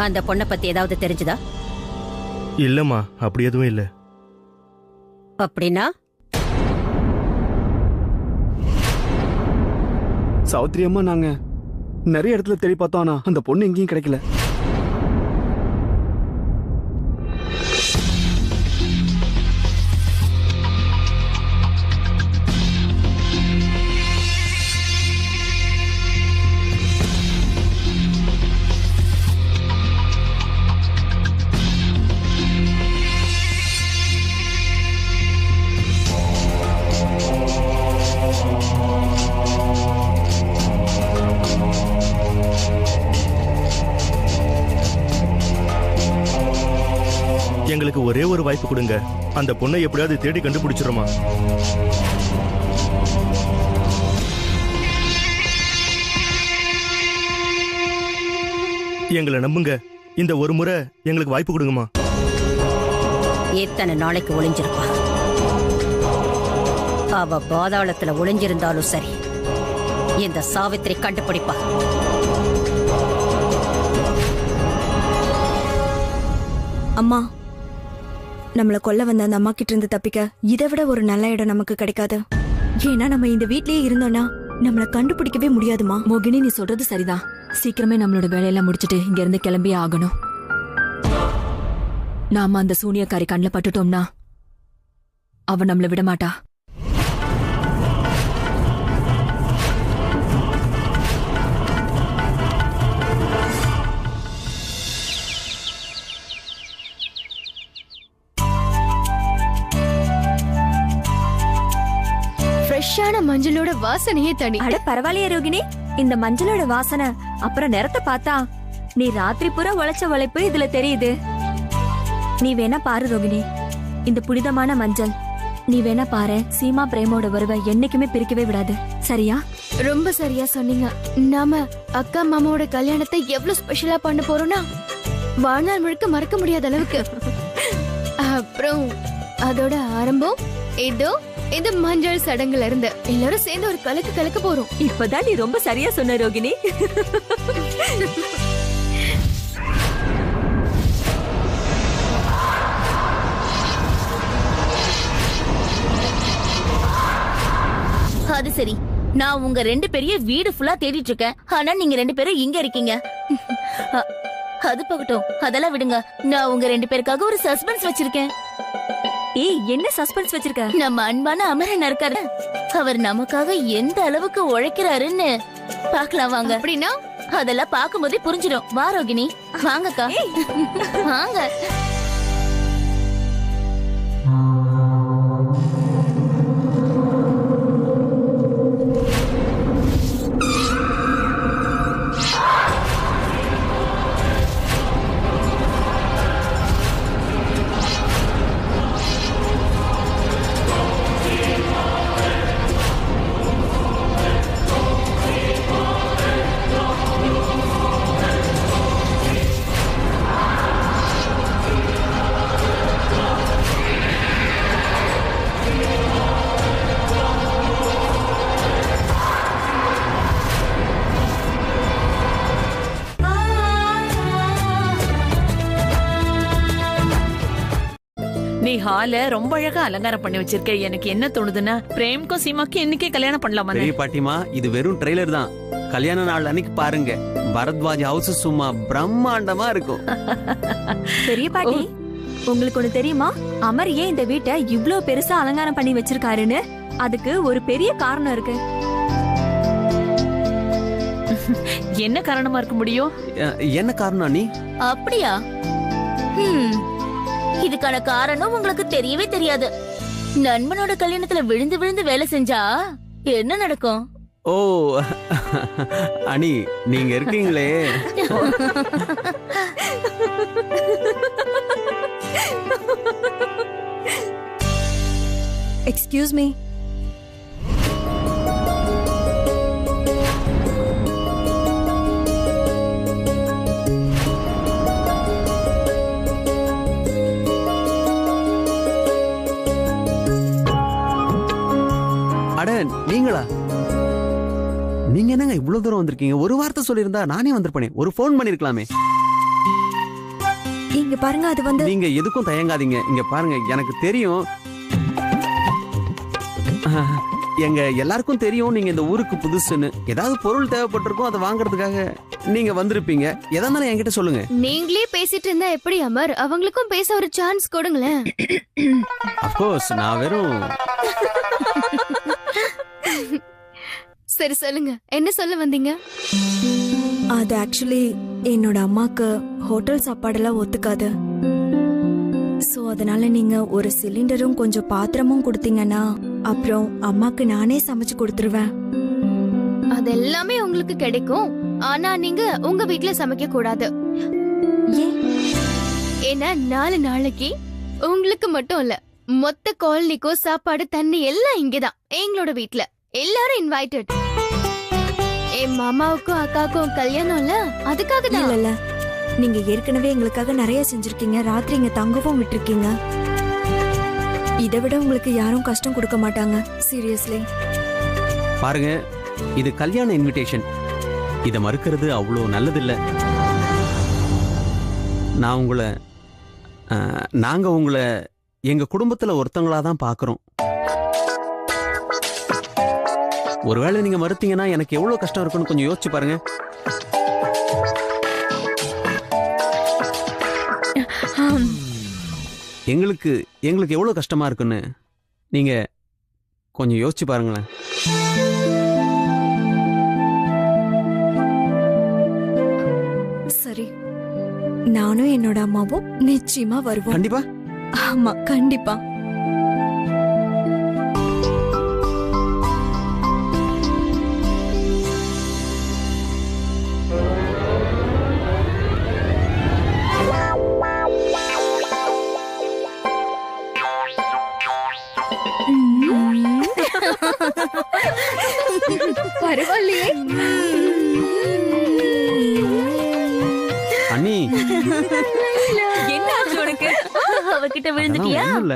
அந்த பொண்ணை பத்தி ஏதாவது தெரிஞ்சுதா? இல்லம்மா, அப்படி எதுவும் இல்ல. அப்படின்னா சாவித்திரி அம்மா, நாங்க நிறைய இடத்துல தேடி பார்த்தோம், ஆனா அந்த பொண்ணு எங்கேயும் கிடைக்கல. எங்களுக்கு ஒரே ஒரு வாய்ப்பு கொடுங்க. அந்த பொண்ணை எப்படியாவது தேடி கண்டுபிடிச்சிடுமா? எங்களை நம்புங்க. இந்த ஒரு முறை எங்களுக்கு வாய்ப்பு கொடுங்கம்மா. எத்தனை நாளைக்கு ஒளிஞ்சிருப்பா? அவ பாதாளத்துல ஒளிஞ்சிருந்தாலும் சரி, இந்த சாவித்திரி கண்டுபிடிப்பா. அம்மா, நம்மள கொல்ல வந்த அந்த அம்மா கிட்ட இருந்து தப்பிக்க இதை விட ஒரு நல்ல இடம் நமக்கு கிடைக்காது. ஏன்னா நம்ம இந்த வீட்லயே இருந்தோம்னா நம்மள கண்டுபிடிக்கவே முடியாதுமா. மோகினி, நீ சொல்றது சரிதான். சீக்கிரமே நம்மளோட வேலையெல்லாம் முடிச்சிட்டு இங்க இருந்து கிளம்பியே ஆகணும். நாம அந்த சூனியக்காரி கண்ணில் பட்டுட்டோம்னா அவ நம்மள விட மாட்டா. ஃப்ரெஷ்ஷான மஞ்சளோட வாசனையே தனி. அட பரவாயில்லையே ரோகிணி, இந்த மஞ்சளோட வாசனை அப்புறம் நிறத்தை பார்த்தா நீ ராத்திரி பூரா உழைச்ச உழைப்பு இதுல தெரியுது. நீ வேணா பாரு ரோகிணி, இந்த புனிதமான மஞ்சள். நீ வேணா பாரு, சீமா பிரேமோட உறவை என்னைக்குமே பிரிக்கவே விடாது. சரியா? ரொம்ப சரியா சொன்னீங்க. நாம அக்கா மாமாவோட கல்யாணத்தை எவ்வளவு ஸ்பெஷலா பண்ண போறோம்னா வாழ்நாள் முழுக்க மறக்க முடியாத அளவுக்கு. அப்புறம் அதோட ஆரம்பம் இதோ இந்த மஞ்சள் சடங்குல இருந்து எல்லாரும் சேர்ந்து ஒரு கலக்கு கலக்க போறோம். இப்பதான் நீ ரொம்ப சரியா சொன்ன ரோகிணி. அது சரி, நான் உங்க ரெண்டு பேரையும் வீடு ஃபுல்லா தேடிட்டு இருக்கேன். ஆனா நீங்க ரெண்டு பேரும் இங்க இருக்கீங்க. அது போகட்டும், அதெல்லாம் விடுங்க. நான் உங்க ரெண்டு பேருக்காக ஒரு சஸ்பென்ஸ் வச்சிருக்கேன். ஏய், என்ன சஸ்பென்ஸ் வச்சிருக்க? நம்ம அன்பான அமரன் இருக்காரு, அவர் நமக்காக எந்த அளவுக்கு உழைக்கிறாருன்னு பாக்கலாம் வாங்க. அப்படின்னா அதெல்லாம் பார்க்கும்போதே புரிஞ்சிடும். வா ரோகிணி, வாங்கக்கா, வாங்க. நீ ஹால ரொம்ப அழகா அலங்காரம் பண்ணி வச்சிருக்க. எனக்கு என்ன தோணுதுன்னா, பிரேம்க்கும் சீமாக்கும் இன்னைக்கே கல்யாணம் பண்ணலாமா? பெரிய பாட்டிமா, இது வெறும் ட்ரெய்லர் தான். கல்யாண நாள் அன்னைக்கு பாருங்க, பரத்வாஜ் ஹவுஸ் சும்மா பிரம்மாண்டமா இருக்கும். பெரிய பாட்டி, உங்களுக்கு ஒண்ணு தெரியுமா? அமர் ஏன் இந்த வீட்டை இவ்ளோ பெருசா அலங்காரம் பண்ணி வச்சிருக்காருன்னு? அதுக்கு ஒரு பெரிய காரணம் இருக்கு. என்ன காரணமா இருக்க முடியும்? என்ன காரணம் நீ? அப்படியா? இதுக்கான காரணம் உங்களுக்கு தெரியவே தெரியாது. நண்பனோட கல்யாணத்துல விழுந்து விழுந்து வேலை செஞ்சா என்ன நடக்கும்? ஓ அனி, நீங்க இருக்கீங்களே. Excuse me. அட, நீங்களா? நீங்க என்னங்க இவ்வளவு தூரம் வந்திருக்கீங்க? ஒரு வார்த்தை சொல்லியிருந்தா நானே வந்திருப்பேனே. ஒரு போன் பண்ணிருக்கலாமே. இங்க பாருங்க அது வந்து நீங்க எதுக்கும் தயங்காதீங்க. இங்க பாருங்க, எனக்கு தெரியும், எங்க எல்லாருக்கும் தெரியும் நீங்க இந்த ஊருக்கு புதுசுன்னு. ஏதாவது பொருள் தேவைப்பட்டிருக்கும், அதை வாங்குறதுக்காக நீங்க வந்திருப்பீங்க. எதா இருந்தாலும் என்கிட்ட சொல்லுங்க. நீங்களே பேசிட்டு இருந்தா எப்படி அமர்? அவங்களுக்கும் பேச ஒரு சான்ஸ் கொடுங்களேன். அப்கோர்ஸ், நான் வெறும் சரி சொல்லுங்க, என்ன சொல்ல வந்தீங்க? அது ஆக்சுவலி என்னோட அம்மாக்கு ஹோட்டல் சாப்பாடெல்லாம் ஒத்துக்காது. சோ அதனால நீங்க ஒரு சிலிண்டரும் கொஞ்சம் பாத்திரமும் கொடுத்தீங்கன்னா அப்புறம் அம்மாக்கு நானே சமைச்சு கொடுத்துருவேன். அது எல்லாமே உங்களுக்கு கிடைக்கும். ஆனா நீங்க உங்க வீட்ல சமைக்க கூடாது. ஏன்? ஏன்னா 4 நாளைக்கு உங்களுக்கு மட்டும் இல்ல, மொத்த காலனிக்கும் சாப்பாடு தண்ணி எல்லாம் இங்கதான், எங்களோட வீட்ல. எல்லாரும் இன்வைட்டட். என் மாமாவுக்கும் அக்காவுக்கும் கல்யாணம் இல்ல, அதுக்காக தான். இல்ல நீங்க ஏற்கனவே எங்களுக்காக நிறைய செஞ்சிருக்கீங்க. ராத்திரி இங்க தங்கவும் விட்டுருக்கீங்க. இதை விட உங்களுக்கு யாரும் கஷ்டம் கொடுக்க மாட்டாங்க. சீரியஸ்லி பாருங்க, இது கல்யாண இன்விடேஷன். இத மறுக்கிறது அவ்வளோ நல்லதில்ல. நாங்க உங்களை எங்க குடும்பத்துல ஒருத்தங்களா தான் பாக்குறோம். ஒருவேளை நீங்க மறுத்தீங்கன்னா எனக்கு எவ்வளவு கஷ்டம் இருக்குன்னு கொஞ்சம் யோசிச்சு பாருங்க. எங்களுக்கு எவ்வளவு கஷ்டமா இருக்குன்னு நீங்க கொஞ்சம் யோசிச்சு பாருங்களேன். சரி, நானும் என்னோட அம்மாவும் நிச்சயமா வருவோம். கண்டிப்பா. ஆமா, கண்டிப்பா. பரவாயில்லையே. அண்ணி, என்ன ஆச்சு உனக்கு? அவகிட்ட விழுந்துட்டியா? அதெல்லாம் ஒண்ணும் இல்ல.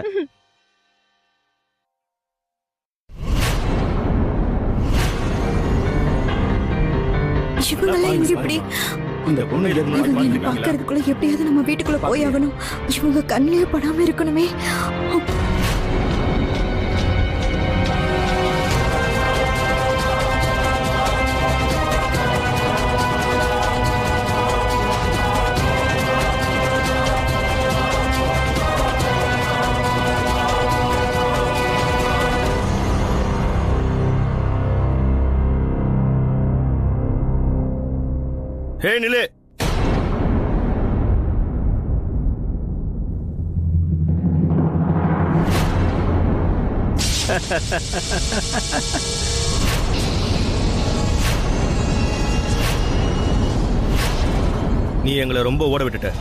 இவங்கெல்லாம் இங்க இப்படி இந்த பொண்ணு இதுக்கு முன்னாடி இவங்க இங்க பார்த்திருக்கீங்களா? பாக்குறதுக்குள்ள எப்படியாவது நம்ம வீட்டுக்குள்ள போய் ஆகணும். இவங்க கண்ணிலே படாம இருக்கணுமே. ஹே நிலே, நீ எங்களை ரொம்ப ஓட விட்டுட்ட.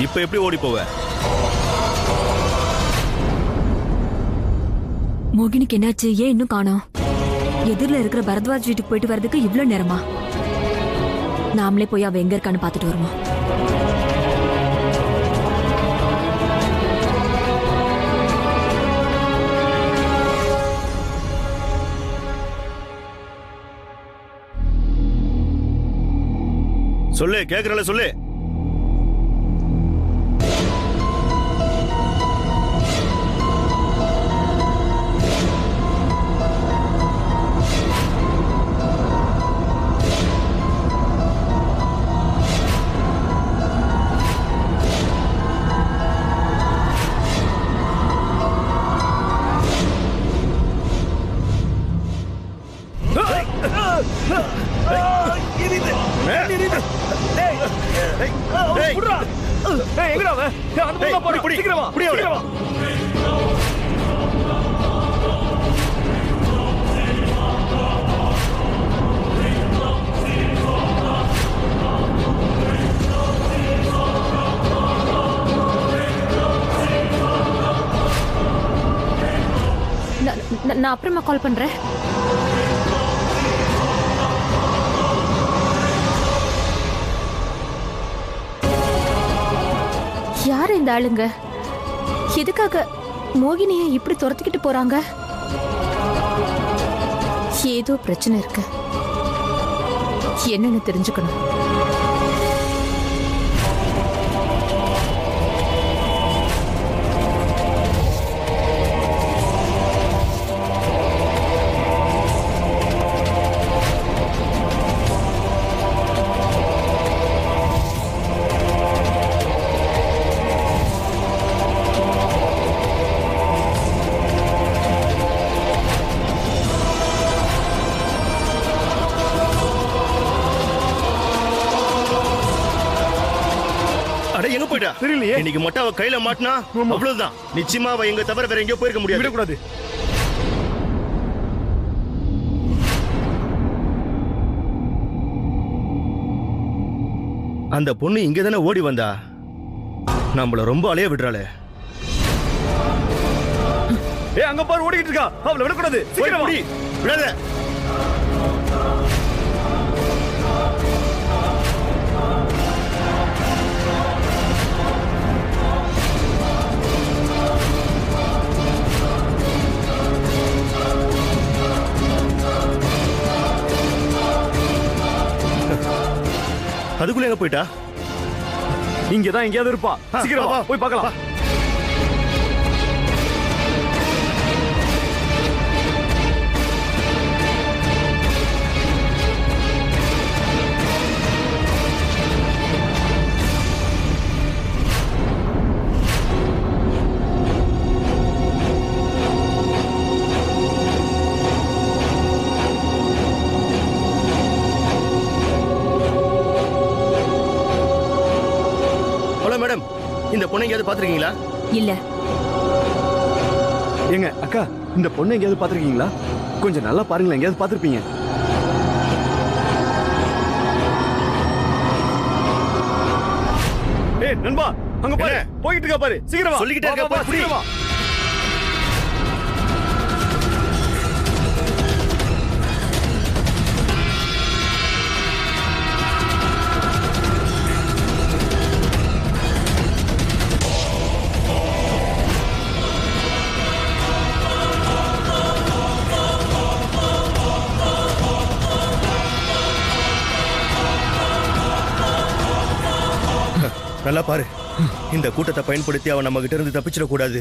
இப்ப எப்படி ஓடி போவ? மோகினிக்கு என்னாச்சு? ஏன் இன்னும் காணோம்? எதிரில இருக்கிற பரத்வாஜ் வீட்டுக்கு போயிட்டு வர்றதுக்கு இவ்ளோ நேரமா? நாமளே போய் அவ எங்க இருக்கான்னு பாத்துட்டு வருமா? சொல்லு, கேக்குறல சொல்லு. நான் அப்புறமா கால் பண்றேன். யார் இந்த ஆளுங்க? எதுக்காக மோகினியை இப்படி துரத்திக்கிட்டு போறாங்க? ஏதோ பிரச்சனை இருக்கு, என்னன்னு தெரிஞ்சுக்கணும். போயிட்டா தெரியலையே. இன்னைக்கு மட்டும் அவ கையில மாட்டினா அவ்வளவுதான். நிச்சயமா அவ எங்க தவிர வேற எங்கேயோ போயிருக்க முடியாது. விடக்கூடாது. அந்த பொண்ணு இங்க தானே ஓடி வந்தா, நம்மள ரொம்ப அலைய விடுறாளே. அங்க பாரு ஓடிக்கிட்டு இருக்கா. அவளை விடக்கூடாது. சீக்கிரம் ஓடி விடாத. அதுக்குள்ள எங்க போயிட்டா? இங்கதான் எங்கேயாவது இருப்பா. சீக்கிரம் வா, போய் பார்க்கலாம். மேடம், இந்த பொண்ணை எங்கேயாவது பாத்திருக்கீங்களா? இல்ல. ஏங்க அக்கா, இந்த பொண்ணை எங்கேயாவது பாத்திருக்கீங்களா? கொஞ்சம் நல்லா பாருங்களேன், எங்கேயாவது பாத்திருப்பீங்க. ஏய் நண்பா, அங்க பாரு, போயிட்டு இருக்கா பாரு. சீக்கிரம் வா. சொல்லிக்கிட்டே இருக்க பாரு. சீக்கிரம் வா. நல்லா பாரு, இந்த கூட்டத்தை பயன்படுத்தி அவன் நம்ம கிட்ட இருந்து தப்பிச்சிட கூடாது.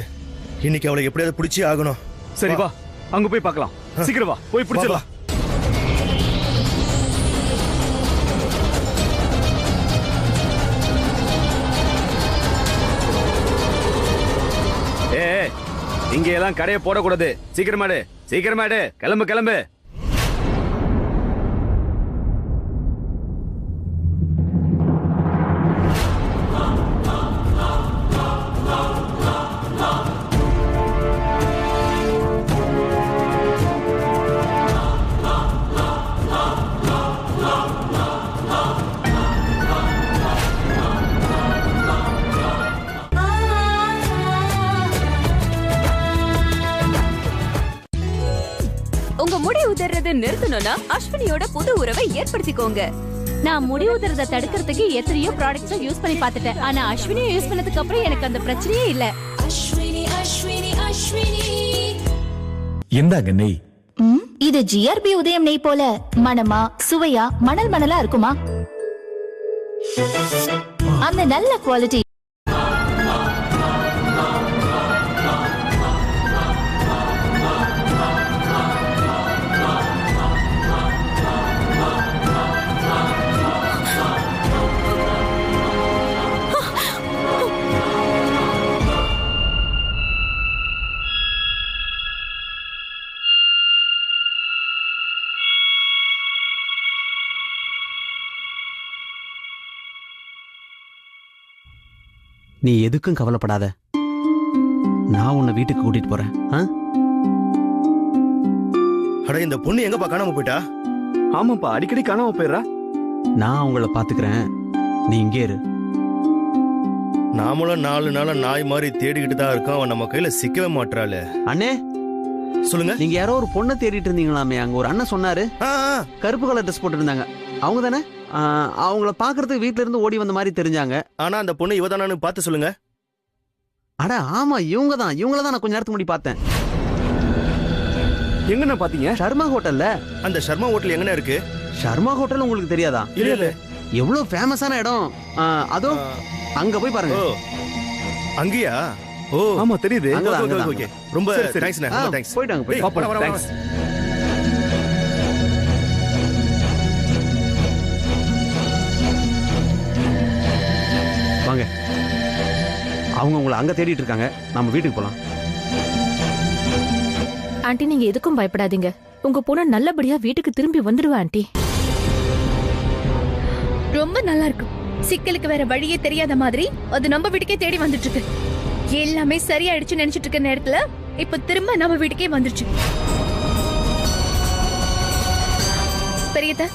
இன்னைக்கு அவளை எப்படியாவது பிடிச்சே ஆகணும். சரி வா, அங்க போய் பார்க்கலாம். சீக்கிரம் வா, போய் பிடிச்சிடலாம். ஏ, இங்க எல்லாம் கடையை போடக்கூடாது. சீக்கிரமாடு, சீக்கிரமாடு. கிளம்பு கிளம்பு. உங்க முடி உதறது நிறுத்தணும்னா அஸ்வினியோட புது உறவை ஏற்படுத்திக்கோங்க. நான் முடி உதறத தடுக்கிறதுக்கு எத்தனையோ ப்ராடக்ட்ஸ் யூஸ் பண்ணி பார்த்துட்டேன். ஆனா அஸ்வினியை யூஸ் பண்ணதுக்கு அப்புறம் எனக்கு அந்த பிரச்சனையே இல்ல. இந்தாங்க நெய். இது ஜிஆர்பி உதயம் நெய் போல மணமா சுவையா மணல் மணலா இருக்குமா? அந்த நல்ல குவாலிட்டி நீ எதுக்கும் கவலைப்படாத. நான் உன்னை வீட்டுக்கு கூட்டிட்டு போறேன். அட, இந்த பொண்ணு எங்கப்பா காணாம போயிட்டா? ஆமாப்பா, அடிக்கடி காணாம போயிடுறா. நான் அவங்கள பாத்துக்கிறேன், நீ இங்கே இரு. நாமளும் 4 நாளா நாய் மாதிரி தேடிக்கிட்டு தான் இருக்கோம். அவன் நம்ம கையில சிக்கவே மாட்டாளே. அண்ணே சொல்லுங்க. நீங்க யாரோ ஒரு பொண்ணை தேடிட்டு இருந்தீங்களாமே, அங்க ஒரு அண்ணன் சொன்னாரு. கருப்பு கலர் ட்ரெஸ் போட்டு இருந்தாங்க, அவங்க தானே? அவங்கள பாக்குறதுக்கு வீட்ல இருந்து ஓடி வந்த மாதிரி தெரிஞ்சாங்க. ஆனா அந்த பொண்ணு இவதானு பார்த்து சொல்லுங்க. அட ஆமா, இவங்கள தான் நான் கொஞ்ச நேரத்துக்கு முன்னாடி பார்த்தேன். எங்கண்ணா பாத்தீங்க? சர்மா ஹோட்டல்ல. அந்த சர்மா ஹோட்டல் எங்கண்ணா இருக்கு? சர்மா ஹோட்டல் உங்களுக்கு தெரியாதா? இல்ல. எவ்வளவு ஃபேமஸான இடம். அதோ அங்க போய் பாருங்க. அங்கயா? ஓ ஆமா தெரியுது. ஓகே, ரொம்ப தேங்க்ஸ்ண்ணா. ரொம்ப தேங்க்ஸ். போய்டாங்க போய். தேங்க்ஸ். வாங்க, அவங்க உங்களை அங்க தேடிட்டு இருக்காங்க. நம்ம வீட்டுக்கு போலாம். ஆண்டி, நீங்க எதுக்கும் பயப்படாதீங்க. உங்க பொண்ணு நல்லபடியா வீட்டுக்கு திரும்பி வந்துடுவா ஆண்டி. ரொம்ப நல்லா இருக்கு. சிக்கலுக்கு வேற வழியே தெரியாத மாதிரி அது நம்ம வீட்டுக்கே தேடி வந்துட்டு இருக்கு. எல்லாமே சரியாயிடுச்சு நினைச்சிட்டு இருக்க நேரத்துல இப்ப திரும்ப நம்ம வீட்டுக்கே வந்துருச்சு. பெரியதா,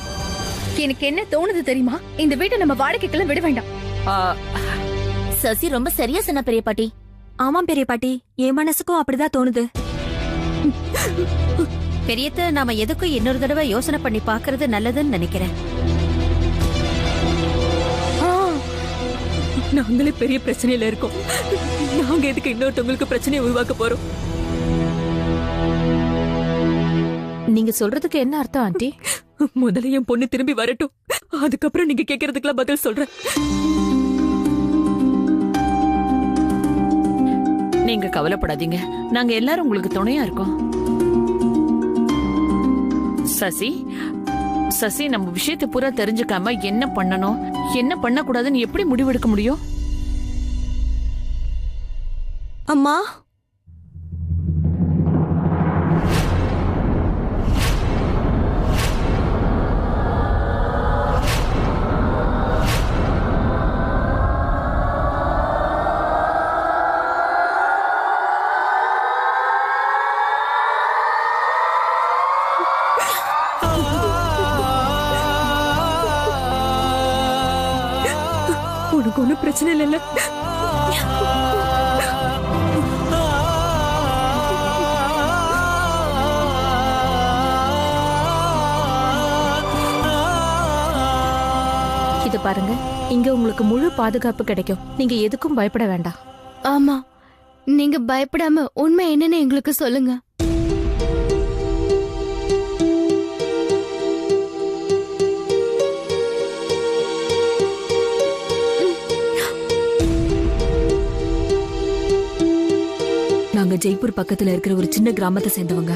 எனக்கு என்ன தோணுது தெரியுமா? இந்த வீட்டை நம்ம வாடகைக்கெல்லாம் விட வேண்டாம். சசி ரொம்ப சரியா சொன்ன பெரிய பாட்டி. ஆமாம் பெரிய பாட்டி, என் மனசுக்கும் அப்படிதான் தோணுது. பெரியத்த நாம எதுக்கும் இன்னொரு தடவை யோசனை பண்ணி பாக்குறது நல்லதுன்னு நினைக்கிறேன். நாங்களே பெரிய பிரச்சனையில இருக்கோம். நாங்க எதுக்கு இன்னொருத்தவங்களுக்கு பிரச்சனையை உருவாக்க போறோம்? நீங்க சொல்றதுக்கு என்ன அர்த்தம் ஆண்டி? முதல்ல என் பொண்ணு திரும்பி வரட்டும், அதுக்கப்புறம் நீங்க கேக்குறதுக்கெல்லாம் பதில் சொல்றேன். நீங்க கவலைப்படாதீங்க, நாங்க எல்லாரும் உங்களுக்கு துணையா இருக்கோம். சசி, சசி நம்ம விஷயத்தை பூரா தெரிஞ்சுக்காம என்ன பண்ணணும் என்ன பண்ண கூடாதுன்னு எப்படி முடிவெடுக்க முடியும்? அம்மா, உனக்கு ஒன்னும் பிரச்சனை இல்லைல்ல? இது பாருங்க, இங்க உங்களுக்கு முழு பாதுகாப்பு கிடைக்கும். நீங்க எதுக்கும் பயப்பட வேண்டாம். ஆமா, நீங்க பயப்படாம உண்மை என்னன்னு எங்களுக்கு சொல்லுங்க. நாங்க ஜெய்ப்பூர் பக்கத்துல இருக்கிற ஒரு சின்ன கிராமத்தை சேர்ந்தவங்க.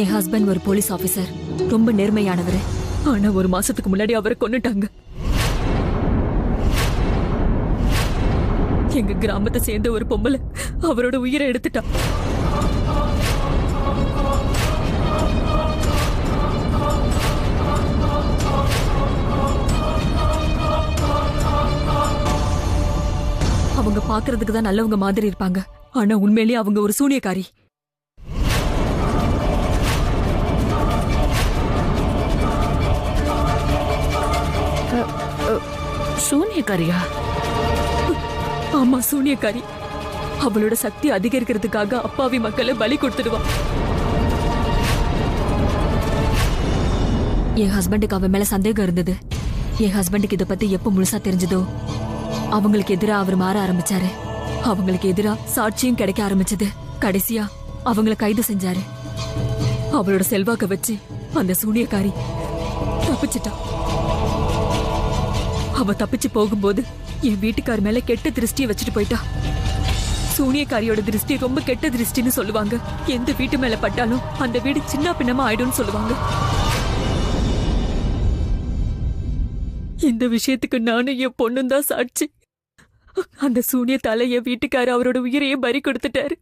என் ஹஸ்பண்ட் ஒரு போலீஸ் ஆபீசர், ரொம்ப நேர்மையானவர். ஆனா ஒரு மாசத்துக்கு முன்னாடி அவரை கொன்னுட்டாங்க. எங்க கிராமத்தை சேர்ந்த ஒரு பொம்பளை அவரோட உயிரை எடுத்துட்டா. அவங்க பாக்குறதுக்கு தான் நல்லவங்க மாதிரி இருப்பாங்க, ஆனா உண்மையிலேயே அவங்க ஒரு சூனியக்காரி. சூனியக்காரியா? ஆமா, சூனியக்காரி. அவளோட சக்தி அதிகரிக்கிறதுக்காக அப்பாவி மக்களை பலி கொடுத்துடுவா. என் ஹஸ்பண்டுக்கு அவன் மேல சந்தேகம் இருந்தது. என் ஹஸ்பண்டுக்கு இதை பத்தி எப்ப முழுசா தெரிஞ்சதோ அவங்களுக்கு எதிரா அவர் மாற ஆரம்பிச்சாரு. அவங்களுக்கு எதிரா சாட்சியும் கிடைக்க ஆரம்பிச்சது. கடைசியா அவங்கள கைது செஞ்சாரு. அவளோட செல்வாக்க வச்சு அந்த சூனியக்காரி தப்பிச்சிட்டா. அவ தப்பிச்சு போகும்போது என் வீட்டுக்கார் மேல கெட்ட திருஷ்டியை வச்சுட்டு போயிட்டா. சூனியக்காரியோட திருஷ்டி ரொம்ப கெட்ட திருஷ்டின்னு சொல்லுவாங்க. எந்த வீட்டு மேல பட்டாலும் அந்த வீடு சின்ன பின்னமா ஆயிடும்னு சொல்லுவாங்க. இந்த விஷயத்துக்கு நானும் என் பொண்ணும் தான் சாட்சி. அந்த சூனியத்தால என் வீட்டுக்காரர் அவரோட உயிரையே பறி கொடுத்துட்டாரு.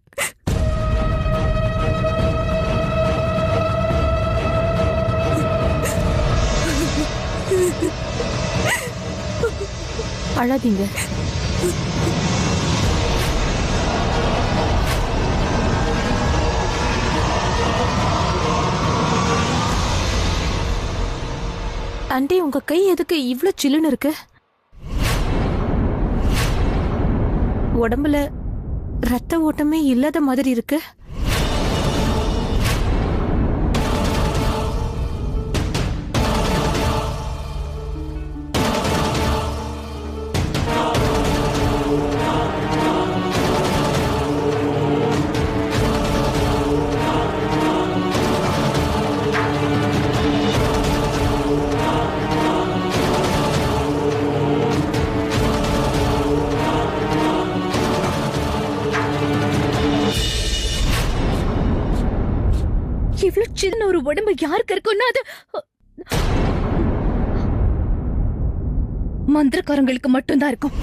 அழாதீங்க. ஆண்டி, உங்க கை எதுக்கு இவ்ளோ சில்லுன்னு இருக்கு? உடம்புல ரத்த ஓட்டமே இல்லாத மாதிரி இருக்கு. இவ்வளவு சின்ன ஒரு உடம்பு யாருக்கு இருக்கும்னா அது மந்திரக்காரங்களுக்கு மட்டும்தான் இருக்கும்.